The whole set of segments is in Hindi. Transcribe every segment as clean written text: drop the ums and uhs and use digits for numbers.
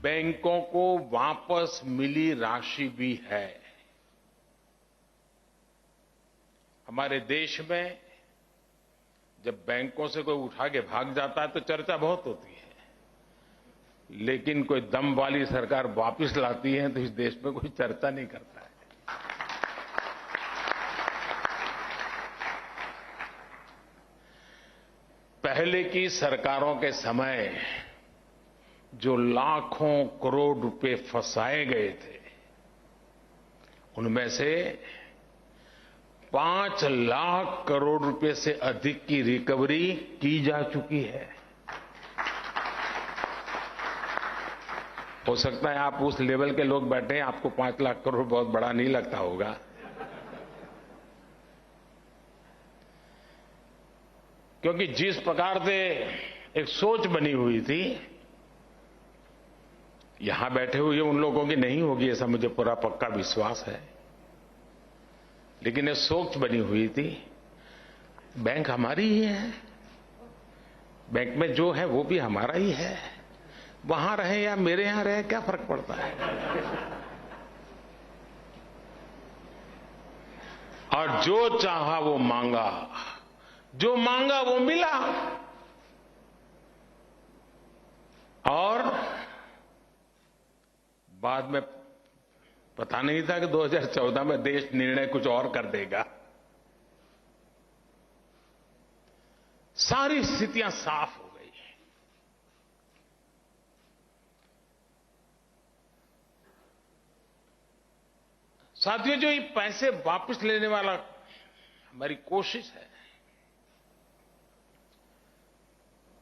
बैंकों को वापस मिली राशि भी है। हमारे देश में जब बैंकों से कोई उठा के भाग जाता है तो चर्चा बहुत होती है, लेकिन कोई दम वाली सरकार वापस लाती है तो इस देश में कोई चर्चा नहीं करता है। पहले की सरकारों के समय जो लाखों करोड़ रुपए फंसाए गए थे, उनमें से 5 लाख करोड़ रुपए से अधिक की रिकवरी की जा चुकी है। हो सकता है आप उस लेवल के लोग बैठे हैं, आपको 5 लाख करोड़ बहुत बड़ा नहीं लगता होगा, क्योंकि जिस प्रकार से एक सोच बनी हुई थी, यहां बैठे हुए उन लोगों की नहीं होगी ऐसा मुझे पूरा पक्का विश्वास है, लेकिन ये सोच बनी हुई थी बैंक हमारी ही है, बैंक में जो है वो भी हमारा ही है, वहां रहे या मेरे यहां रहे क्या फर्क पड़ता है। और जो चाहा वो मांगा, जो मांगा वो मिला, और बाद में पता नहीं था कि 2014 में देश निर्णय कुछ और कर देगा। सारी स्थितियां साफ हो गई। साथियों, जो ये पैसे वापस लेने वाला हमारी कोशिश है,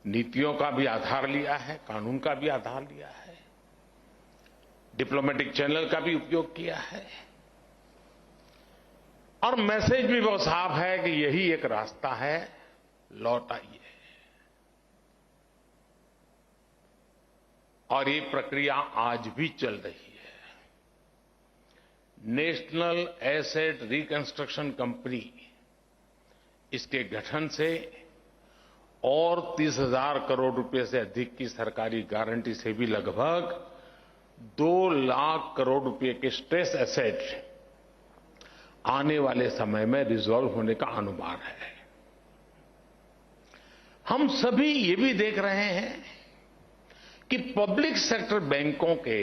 नीतियों का भी आधार लिया है, कानून का भी आधार लिया है, डिप्लोमेटिक चैनल का भी उपयोग किया है, और मैसेज भी बहुत साफ है कि यही एक रास्ता है, लौट आइए। और ये प्रक्रिया आज भी चल रही है। नेशनल एसेट रिकंस्ट्रक्शन कंपनी, इसके गठन से और 30,000 करोड़ रुपए से अधिक की सरकारी गारंटी से भी लगभग 2 लाख करोड़ रुपए के स्ट्रेस एसेट आने वाले समय में रिजॉल्व होने का अनुमान है। हम सभी ये भी देख रहे हैं कि पब्लिक सेक्टर बैंकों के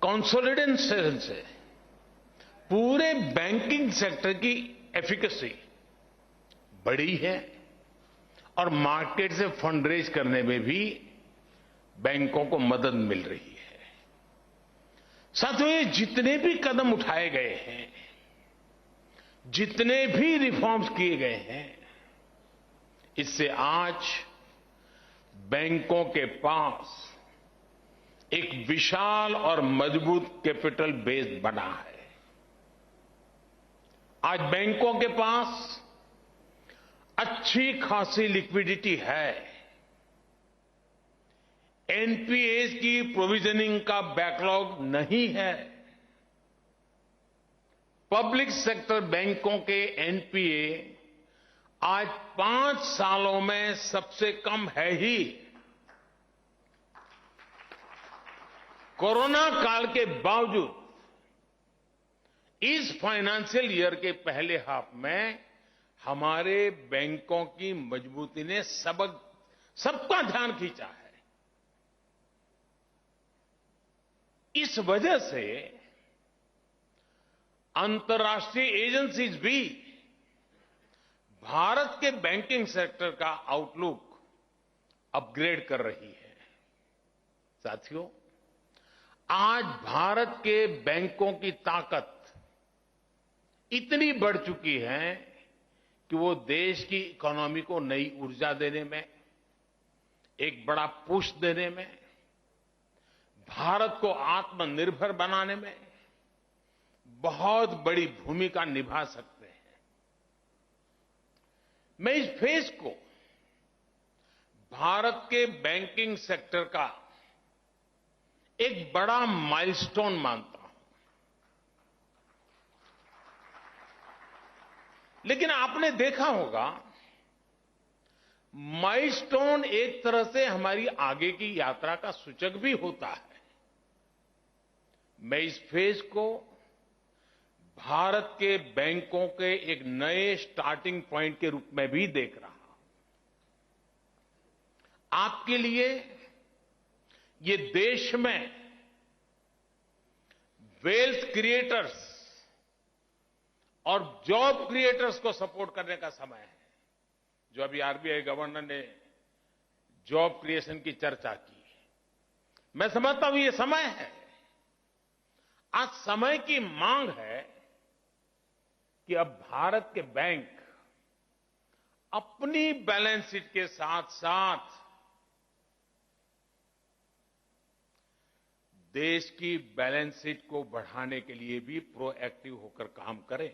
कंसोलिडेशन से पूरे बैंकिंग सेक्टर की एफिकेसी बढ़ी है, और मार्केट से फंड रेज करने में भी बैंकों को मदद मिल रही है। साथियों, ये जितने भी कदम उठाए गए हैं, जितने भी रिफॉर्म्स किए गए हैं, इससे आज बैंकों के पास एक विशाल और मजबूत कैपिटल बेस बना है। आज बैंकों के पास अच्छी खासी लिक्विडिटी है। एनपीएस की प्रोविजनिंग का बैकलॉग नहीं है। पब्लिक सेक्टर बैंकों के एनपीए आज 5 सालों में सबसे कम है ही। कोरोना काल के बावजूद इस फाइनेंशियल ईयर के पहले हाफ में हमारे बैंकों की मजबूती ने सबका ध्यान खींचा है। इस वजह से अंतर्राष्ट्रीय एजेंसीज भी भारत के बैंकिंग सेक्टर का आउटलुक अपग्रेड कर रही है। साथियों, आज भारत के बैंकों की ताकत इतनी बढ़ चुकी है कि वो देश की इकोनॉमी को नई ऊर्जा देने में, एक बड़ा पुश देने में, भारत को आत्मनिर्भर बनाने में बहुत बड़ी भूमिका निभा सकते हैं। मैं इस फेज को भारत के बैंकिंग सेक्टर का एक बड़ा माइलस्टोन मानता हूं। लेकिन आपने देखा होगा, माइलस्टोन एक तरह से हमारी आगे की यात्रा का सूचक भी होता है। मैं इस फेज को भारत के बैंकों के एक नए स्टार्टिंग पॉइंट के रूप में भी देख रहा हूं। आपके लिए ये देश में वेल्थ क्रिएटर्स और जॉब क्रिएटर्स को सपोर्ट करने का समय है। जो अभी आरबीआई गवर्नर ने जॉब क्रिएशन की चर्चा की, मैं समझता हूं ये समय है। आज समय की मांग है कि अब भारत के बैंक अपनी बैलेंस शीट के साथ साथ देश की बैलेंस शीट को बढ़ाने के लिए भी प्रोएक्टिव होकर काम करें।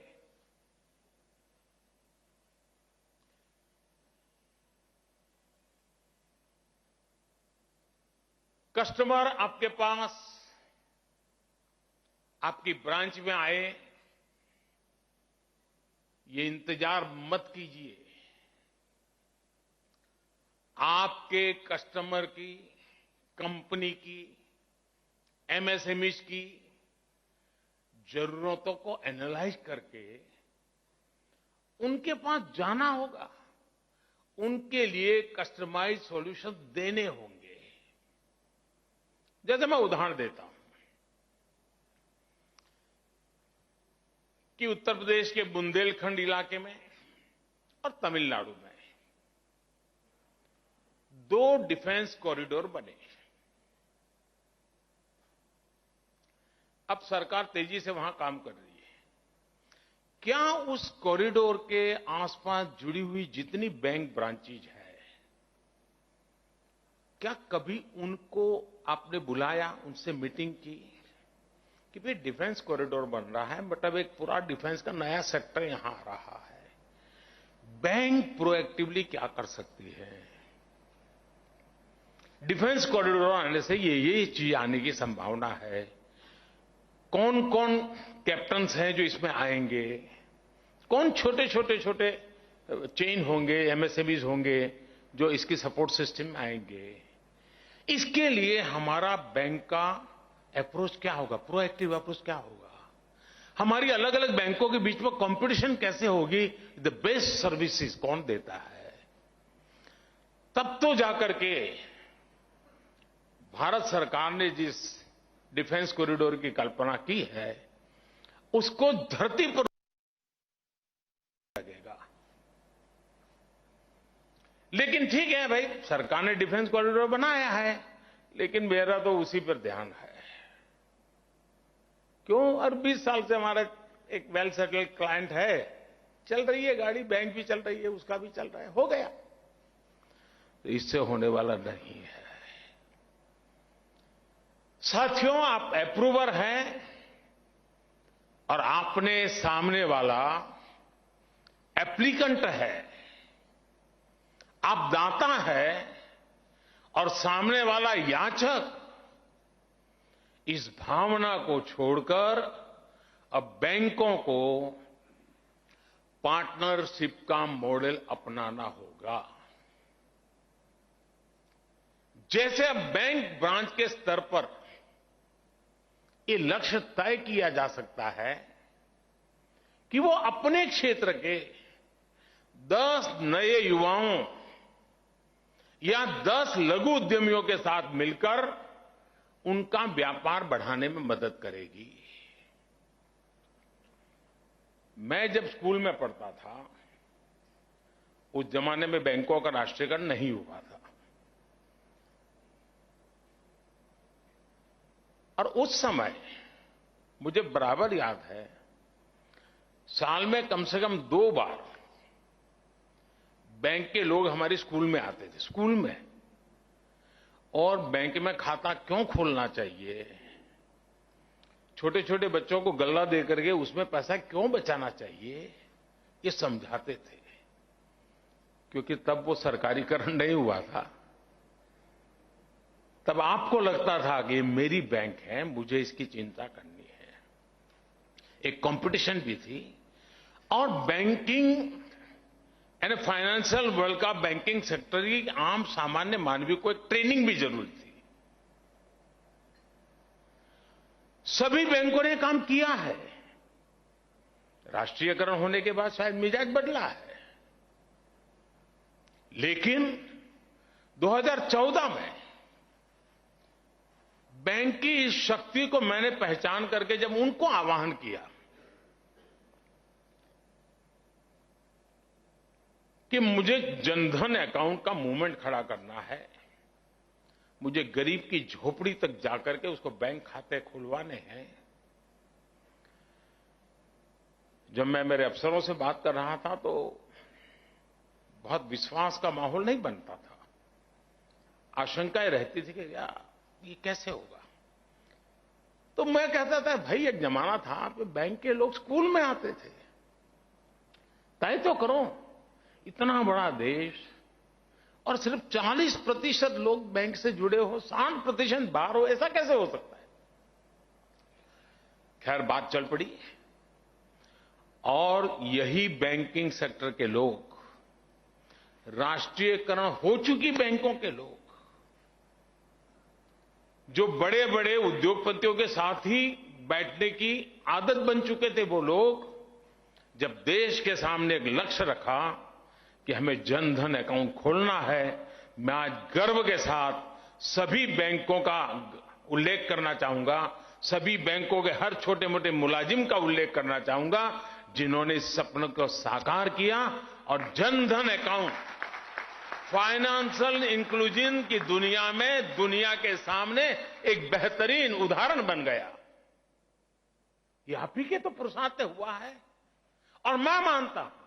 कस्टमर आपके पास आपकी ब्रांच में आए, ये इंतजार मत कीजिए। आपके कस्टमर की, कंपनी की, एमएसएमईज की जरूरतों को एनालाइज करके उनके पास जाना होगा, उनके लिए कस्टमाइज सॉल्यूशन देने होंगे। जैसे मैं उदाहरण देता हूं कि उत्तर प्रदेश के बुंदेलखंड इलाके में और तमिलनाडु में 2 डिफेंस कॉरिडोर बने। अब सरकार तेजी से वहां काम कर रही है। क्या उस कॉरिडोर के आसपास जुड़ी हुई जितनी बैंक ब्रांचेज है, क्या कभी उनको आपने बुलाया, उनसे मीटिंग की कि भाई डिफेंस कॉरिडोर बन रहा है, मतलब एक पूरा डिफेंस का नया सेक्टर यहां आ रहा है, बैंक प्रोएक्टिवली क्या कर सकती है? डिफेंस कॉरिडोर आने से ये चीज आने की संभावना है। कौन कौन कैप्टन्स हैं जो इसमें आएंगे, कौन छोटे चेन होंगे, एमएसएमईज होंगे जो इसकी सपोर्ट सिस्टम में आएंगे। इसके लिए हमारा बैंक का अप्रोच क्या होगा, प्रोएक्टिव अप्रोच क्या होगा, हमारी अलग अलग बैंकों के बीच में कंपटीशन कैसे होगी, द बेस्ट सर्विसेज कौन देता है। तब तो जाकर के भारत सरकार ने जिस डिफेंस कॉरिडोर की कल्पना की है उसको धरती पर लगेगा। लेकिन ठीक है भाई, सरकार ने डिफेंस कॉरिडोर बनाया है, लेकिन मेरा तो उसी पर ध्यान है। क्यों? और 20 साल से हमारा एक वेल सेटल्ड क्लाइंट है, चल रही है गाड़ी, बैंक भी चल रही है, उसका भी चल रहा है, हो गया। तो इससे होने वाला नहीं है। साथियों, आप अप्रूवर हैं और आपने सामने वाला एप्लीकेंट है। आप दाता है और सामने वाला याचक। इस भावना को छोड़कर अब बैंकों को पार्टनरशिप का मॉडल अपनाना होगा। जैसे अब बैंक ब्रांच के स्तर पर ये लक्ष्य तय किया जा सकता है कि वो अपने क्षेत्र के 10 नए युवाओं या 10 लघु उद्यमियों के साथ मिलकर उनका व्यापार बढ़ाने में मदद करेगी। मैं जब स्कूल में पढ़ता था, उस जमाने में बैंकों का राष्ट्रीयकरण नहीं हुआ था, और उस समय मुझे बराबर याद है, साल में कम से कम 2 बार बैंक के लोग हमारे स्कूल में आते थे, स्कूल में। और बैंक में खाता क्यों खोलना चाहिए, छोटे छोटे बच्चों को गल्ला दे करके उसमें पैसा क्यों बचाना चाहिए, ये समझाते थे। क्योंकि तब वो सरकारीकरण नहीं हुआ था, तब आपको लगता था कि ये मेरी बैंक है, मुझे इसकी चिंता करनी है। एक कंपटीशन भी थी और बैंकिंग यानी फाइनेंशियल वर्ल्ड का बैंकिंग सेक्टर की आम सामान्य मानवीय को एक ट्रेनिंग भी जरूरी थी। सभी बैंकों ने काम किया है। राष्ट्रीयकरण होने के बाद शायद मिजाज बदला है, लेकिन 2014 में बैंक की इस शक्ति को मैंने पहचान करके जब उनको आह्वान किया कि मुझे जनधन अकाउंट का मूवमेंट खड़ा करना है, मुझे गरीब की झोपड़ी तक जाकर के उसको बैंक खाते खुलवाने हैं। जब मैं मेरे अफसरों से बात कर रहा था तो बहुत विश्वास का माहौल नहीं बनता था, आशंकाएं रहती थी कि यार ये कैसे होगा। तो मैं कहता था भाई एक जमाना था कि बैंक के लोग स्कूल में आते थे, तय तो करो इतना बड़ा देश और सिर्फ 40% लोग बैंक से जुड़े हो, 60% बाहर हो, ऐसा कैसे हो सकता है। खैर बात चल पड़ी और यही बैंकिंग सेक्टर के लोग, राष्ट्रीयकरण हो चुकी बैंकों के लोग, जो बड़े बड़े उद्योगपतियों के साथ ही बैठने की आदत बन चुके थे, वो लोग जब देश के सामने एक लक्ष्य रखा कि हमें जनधन अकाउंट खोलना है, मैं आज गर्व के साथ सभी बैंकों का उल्लेख करना चाहूंगा, सभी बैंकों के हर छोटे मोटे मुलाजिम का उल्लेख करना चाहूंगा जिन्होंने इस सपने को साकार किया और जनधन अकाउंट फाइनेंशियल इंक्लूजन की दुनिया में दुनिया के सामने एक बेहतरीन उदाहरण बन गया। ये आप ही के तो पुरुषार्थ से हुआ है। और मैं मानता हूं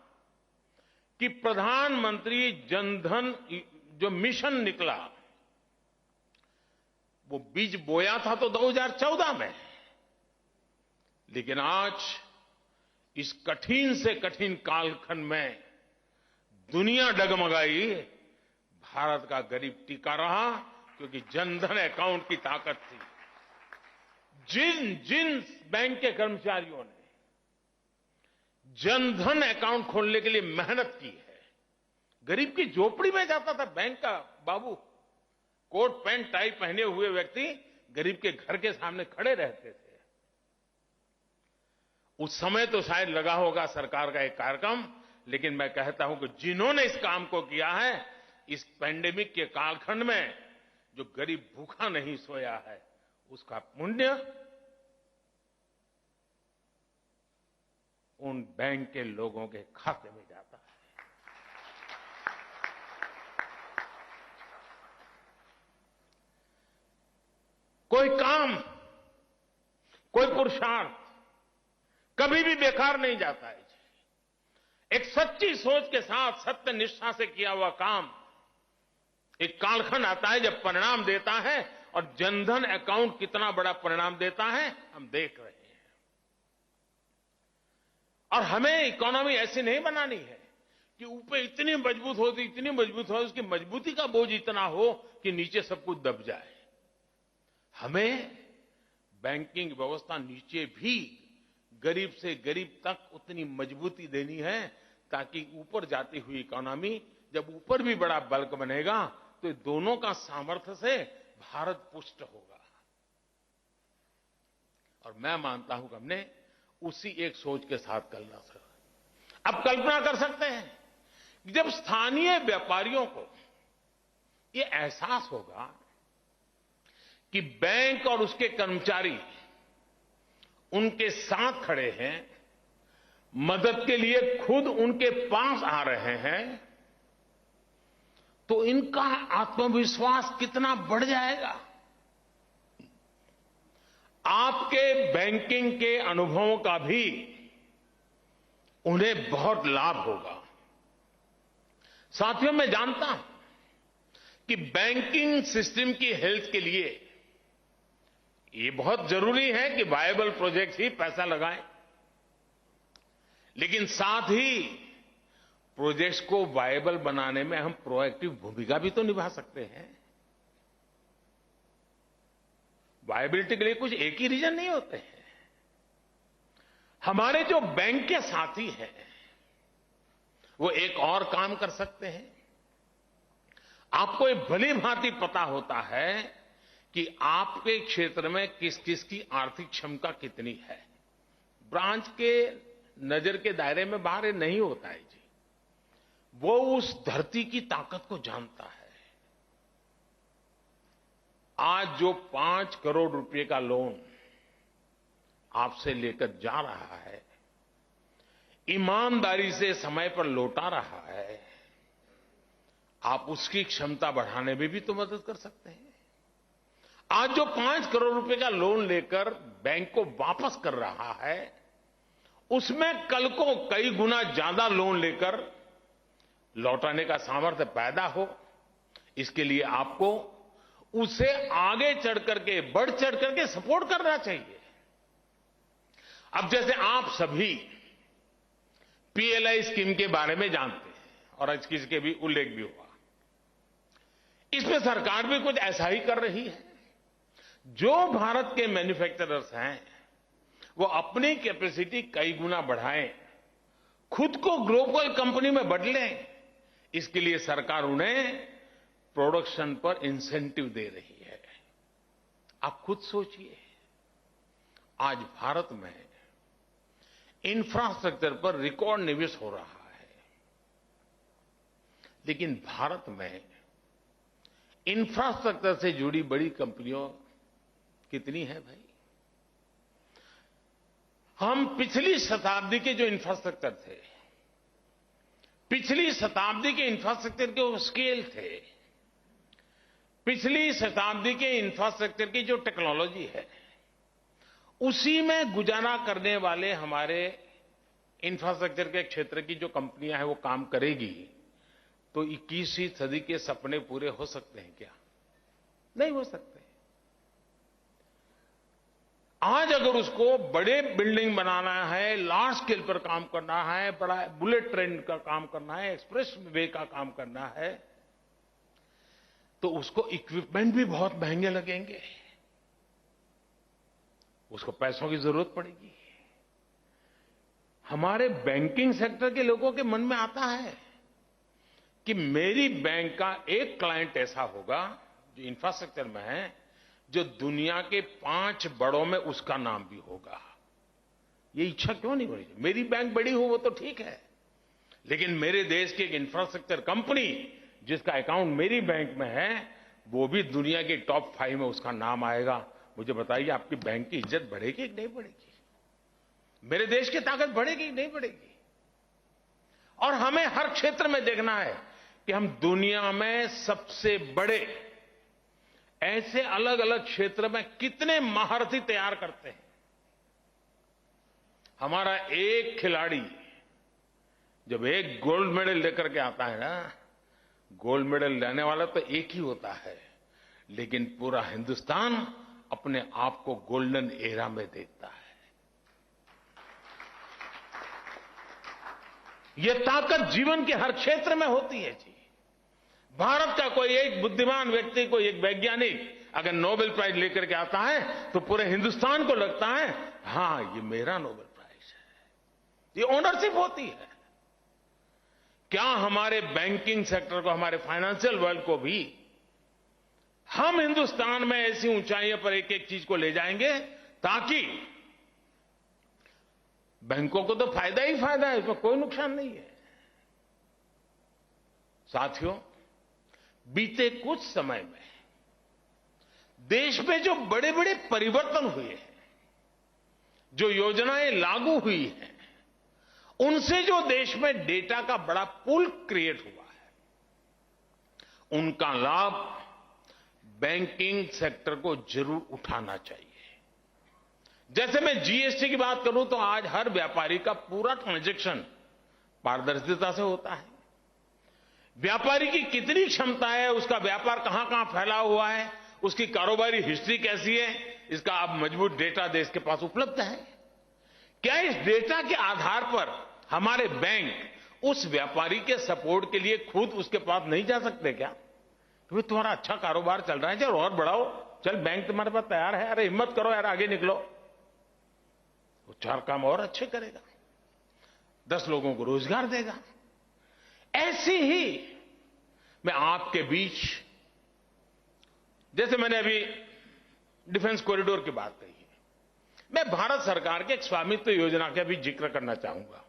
कि प्रधानमंत्री जनधन जो मिशन निकला, वो बीज बोया था तो 2014 में, लेकिन आज इस कठिन से कठिन कालखंड में दुनिया डगमगाई, भारत का गरीब टिका रहा क्योंकि जनधन अकाउंट की ताकत थी। जिन जिन बैंक के कर्मचारियों ने जनधन अकाउंट खोलने के लिए मेहनत की है, गरीब की झोपड़ी में जाता था बैंक का बाबू, कोट पैंट टाई पहने हुए व्यक्ति गरीब के घर के सामने खड़े रहते थे। उस समय तो शायद लगा होगा सरकार का एक कार्यक्रम, लेकिन मैं कहता हूं कि जिन्होंने इस काम को किया है, इस पैंडेमिक के कालखंड में जो गरीब भूखा नहीं सोया है, उसका पुण्य उन बैंक के लोगों के खाते में जाता है। कोई काम, कोई पुरुषार्थ कभी भी बेकार नहीं जाता है। एक सच्ची सोच के साथ सत्य निष्ठा से किया हुआ काम, एक कालखंड आता है जब परिणाम देता है, और जनधन अकाउंट कितना बड़ा परिणाम देता है हम देख रहे हैं। और हमें इकोनॉमी ऐसी नहीं बनानी है कि ऊपर इतनी मजबूत हो, उसकी मजबूती का बोझ इतना हो कि नीचे सब कुछ दब जाए। हमें बैंकिंग व्यवस्था नीचे भी गरीब से गरीब तक उतनी मजबूती देनी है ताकि ऊपर जाती हुई इकोनॉमी, जब ऊपर भी बड़ा बल्क बनेगा तो दोनों का सामर्थ्य से भारत पुष्ट होगा। और मैं मानता हूं कि हमने उसी एक सोच के साथ करना था। अब कल्पना कर सकते हैं कि जब स्थानीय व्यापारियों को ये एहसास होगा कि बैंक और उसके कर्मचारी उनके साथ खड़े हैं, मदद के लिए खुद उनके पास आ रहे हैं, तो इनका आत्मविश्वास कितना बढ़ जाएगा। आपके बैंकिंग के अनुभवों का भी उन्हें बहुत लाभ होगा। साथियों, मैं जानता हूं कि बैंकिंग सिस्टम की हेल्थ के लिए ये बहुत जरूरी है कि वायबल प्रोजेक्ट ही पैसा लगाएं, लेकिन साथ ही प्रोजेक्ट्स को वायबल बनाने में हम प्रोएक्टिव भूमिका भी तो निभा सकते हैं। वायबिलिटी के लिए कुछ एक ही रीजन नहीं होते हैं। हमारे जो बैंक के साथी हैं वो एक और काम कर सकते हैं। आपको ये भली भांति पता होता है कि आपके क्षेत्र में किस किस की आर्थिक क्षमता कितनी है। ब्रांच के नजर के दायरे में बाहर ये नहीं होता है जी। वो उस धरती की ताकत को जानता है। आज जो 5 करोड़ रुपए का लोन आपसे लेकर जा रहा है, ईमानदारी से समय पर लौटा रहा है, आप उसकी क्षमता बढ़ाने में भी तो मदद कर सकते हैं। आज जो 5 करोड़ रुपए का लोन लेकर बैंक को वापस कर रहा है, उसमें कल को कई गुना ज्यादा लोन लेकर लौटाने का सामर्थ्य पैदा हो, इसके लिए आपको उसे आगे चढ़ करके, बढ़ चढ़ करके सपोर्ट करना चाहिए। अब जैसे आप सभी पीएलआई स्कीम के बारे में जानते हैं और आज किसी के भी उल्लेख भी हुआ, इसमें सरकार भी कुछ ऐसा ही कर रही है। जो भारत के मैन्युफैक्चरर्स हैं वो अपनी कैपेसिटी कई गुना बढ़ाएं, खुद को ग्लोबल कंपनी में बदलें, इसके लिए सरकार उन्हें प्रोडक्शन पर इंसेंटिव दे रही है। आप खुद सोचिए, आज भारत में इंफ्रास्ट्रक्चर पर रिकॉर्ड निवेश हो रहा है, लेकिन भारत में इंफ्रास्ट्रक्चर से जुड़ी बड़ी कंपनियों कितनी है भाई? हम पिछली शताब्दी के जो इंफ्रास्ट्रक्चर थे, पिछली शताब्दी के इंफ्रास्ट्रक्चर के वो स्केल थे, पिछली शताब्दी के इंफ्रास्ट्रक्चर की जो टेक्नोलॉजी है, उसी में गुजारा करने वाले हमारे इंफ्रास्ट्रक्चर के क्षेत्र की जो कंपनियां हैं वो काम करेगी तो 21वीं सदी के सपने पूरे हो सकते हैं क्या? नहीं हो सकते। आज अगर उसको बड़े बिल्डिंग बनाना है, लार्ज स्केल पर काम करना है, बड़ा बुलेट ट्रेन का काम करना है, एक्सप्रेस वे का काम करना है, तो उसको इक्विपमेंट भी बहुत महंगे लगेंगे, उसको पैसों की जरूरत पड़ेगी। हमारे बैंकिंग सेक्टर के लोगों के मन में आता है कि मेरी बैंक का एक क्लाइंट ऐसा होगा जो इंफ्रास्ट्रक्चर में है, जो दुनिया के 5 बड़ों में उसका नाम भी होगा। ये इच्छा क्यों नहीं होनी चाहिए? मेरी बैंक बड़ी हो वो तो ठीक है, लेकिन मेरे देश की एक इंफ्रास्ट्रक्चर कंपनी जिसका अकाउंट मेरी बैंक में है, वो भी दुनिया के टॉप 5 में उसका नाम आएगा। मुझे बताइए, आपकी बैंक की इज्जत बढ़ेगी कि नहीं बढ़ेगी? मेरे देश की ताकत बढ़ेगी कि नहीं बढ़ेगी? और हमें हर क्षेत्र में देखना है कि हम दुनिया में सबसे बड़े ऐसे अलग अलग क्षेत्र में कितने महारथी तैयार करते हैं। हमारा एक खिलाड़ी जब एक गोल्ड मेडल लेकर के आता है ना, गोल्ड मेडल लेने वाला तो एक ही होता है, लेकिन पूरा हिंदुस्तान अपने आप को गोल्डन एरा में देखता है। यह ताकत जीवन के हर क्षेत्र में होती है जी। भारत का कोई एक बुद्धिमान व्यक्ति, कोई एक वैज्ञानिक अगर नोबेल प्राइज लेकर के आता है तो पूरे हिंदुस्तान को लगता है हां, ये मेरा नोबेल प्राइज है। ये ओनरशिप होती है। क्या हमारे बैंकिंग सेक्टर को, हमारे फाइनेंशियल वर्ल्ड को भी हम हिंदुस्तान में ऐसी ऊंचाइयों पर एक एक चीज को ले जाएंगे ताकि बैंकों को तो फायदा ही फायदा है, इसमें कोई नुकसान नहीं है। साथियों, बीते कुछ समय में देश में जो बड़े बड़े परिवर्तन हुए हैं, जो योजनाएं लागू हुई हैं, उनसे जो देश में डेटा का बड़ा पूल क्रिएट हुआ है, उनका लाभ बैंकिंग सेक्टर को जरूर उठाना चाहिए। जैसे मैं जीएसटी की बात करूं तो आज हर व्यापारी का पूरा ट्रांजैक्शन पारदर्शिता से होता है। व्यापारी की कितनी क्षमता है, उसका व्यापार कहां कहां फैला हुआ है, उसकी कारोबारी हिस्ट्री कैसी है, इसका अब मजबूत डेटा देश के पास उपलब्ध है। क्या इस डेटा के आधार पर हमारे बैंक उस व्यापारी के सपोर्ट के लिए खुद उसके पास नहीं जा सकते क्या? क्योंकि तुम्हारा अच्छा कारोबार चल रहा है, चल और बढ़ाओ, चल बैंक तुम्हारे पास तैयार है, अरे हिम्मत करो यार, आगे निकलो। वो 4 काम और अच्छे करेगा, 10 लोगों को रोजगार देगा। ऐसी ही मैं आपके बीच, जैसे मैंने अभी डिफेंस कॉरिडोर की बात कही है, मैं भारत सरकार के एक स्वामित्व योजना का भी जिक्र करना चाहूंगा।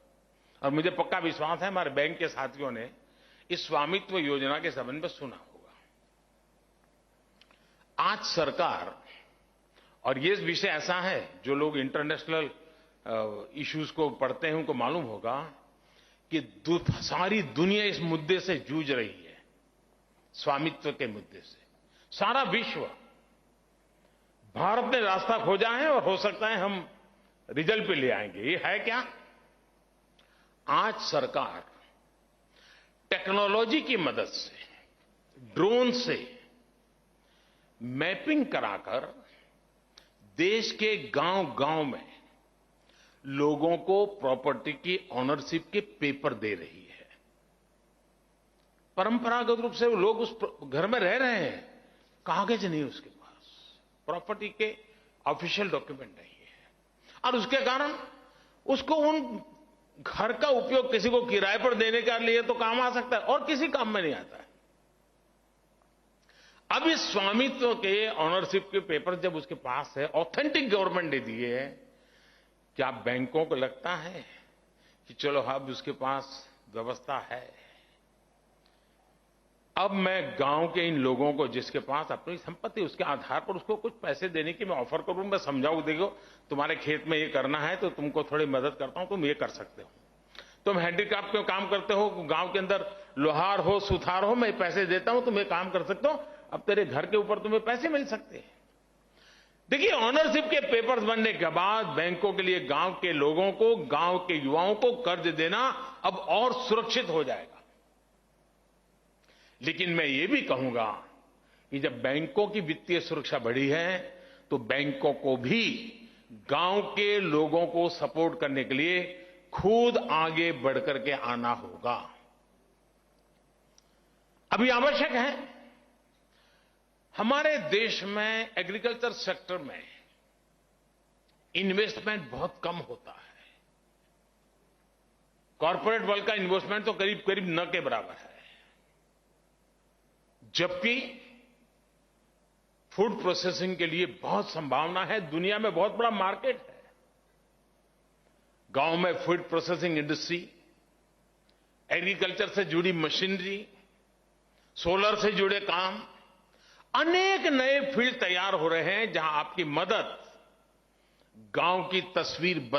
और मुझे पक्का विश्वास है हमारे बैंक के साथियों ने इस स्वामित्व योजना के संबंध में सुना होगा। आज सरकार, और ये विषय ऐसा है जो लोग इंटरनेशनल इश्यूज को पढ़ते हैं उनको मालूम होगा कि सारी दुनिया इस मुद्दे से जूझ रही है, स्वामित्व के मुद्दे से। सारा विश्व, भारत ने रास्ता खोजा है और हो सकता है हम रिजल्ट पे ले आएंगे। ये है क्या? आज सरकार टेक्नोलॉजी की मदद से, ड्रोन से मैपिंग कराकर देश के गांव-गांव में लोगों को प्रॉपर्टी की ऑनरशिप के पेपर दे रही है। परंपरागत रूप से वो लोग उस घर में रह रहे हैं, कागज नहीं उसके पास, प्रॉपर्टी के ऑफिशियल डॉक्यूमेंट नहीं है, और उसके कारण उसको उन घर का उपयोग किसी को किराए पर देने के लिए तो काम आ सकता है और किसी काम में नहीं आता है। अब इस स्वामित्व के ऑनरशिप के पेपर जब उसके पास है, ऑथेंटिक गवर्नमेंट ने दिए है, क्या बैंकों को लगता है कि चलो अब उसके पास व्यवस्था है, अब मैं गांव के इन लोगों को जिसके पास अपनी संपत्ति उसके आधार पर उसको कुछ पैसे देने की मैं ऑफर करूं, मैं समझाऊं, देखो तुम्हारे खेत में ये करना है तो तुमको थोड़ी मदद करता हूं, तुम ये कर सकते हो, तुम हैंडीक्राफ्ट के काम करते हो, गांव के अंदर लोहार हो सुथार हो, मैं पैसे देता हूं, तुम ये काम कर सकते हो, अब तेरे घर के ऊपर तुम्हें पैसे मिल सकते हैं। देखिए, ऑनरशिप के पेपर्स बनने के बाद बैंकों के लिए गांव के लोगों को, गांव के युवाओं को कर्ज देना अब और सुरक्षित हो जाएगा। लेकिन मैं ये भी कहूंगा कि जब बैंकों की वित्तीय सुरक्षा बढ़ी है तो बैंकों को भी गांव के लोगों को सपोर्ट करने के लिए खुद आगे बढ़कर के आना होगा। अभी आवश्यक है, हमारे देश में एग्रीकल्चर सेक्टर में इन्वेस्टमेंट बहुत कम होता है। कॉर्पोरेट वर्ल्ड का इन्वेस्टमेंट तो करीब करीब न के बराबर है, जबकि फूड प्रोसेसिंग के लिए बहुत संभावना है, दुनिया में बहुत बड़ा मार्केट है। गांव में फूड प्रोसेसिंग इंडस्ट्री, एग्रीकल्चर से जुड़ी मशीनरी, सोलर से जुड़े काम, अनेक नए फील्ड तैयार हो रहे हैं जहां आपकी मदद गांव की तस्वीर बदल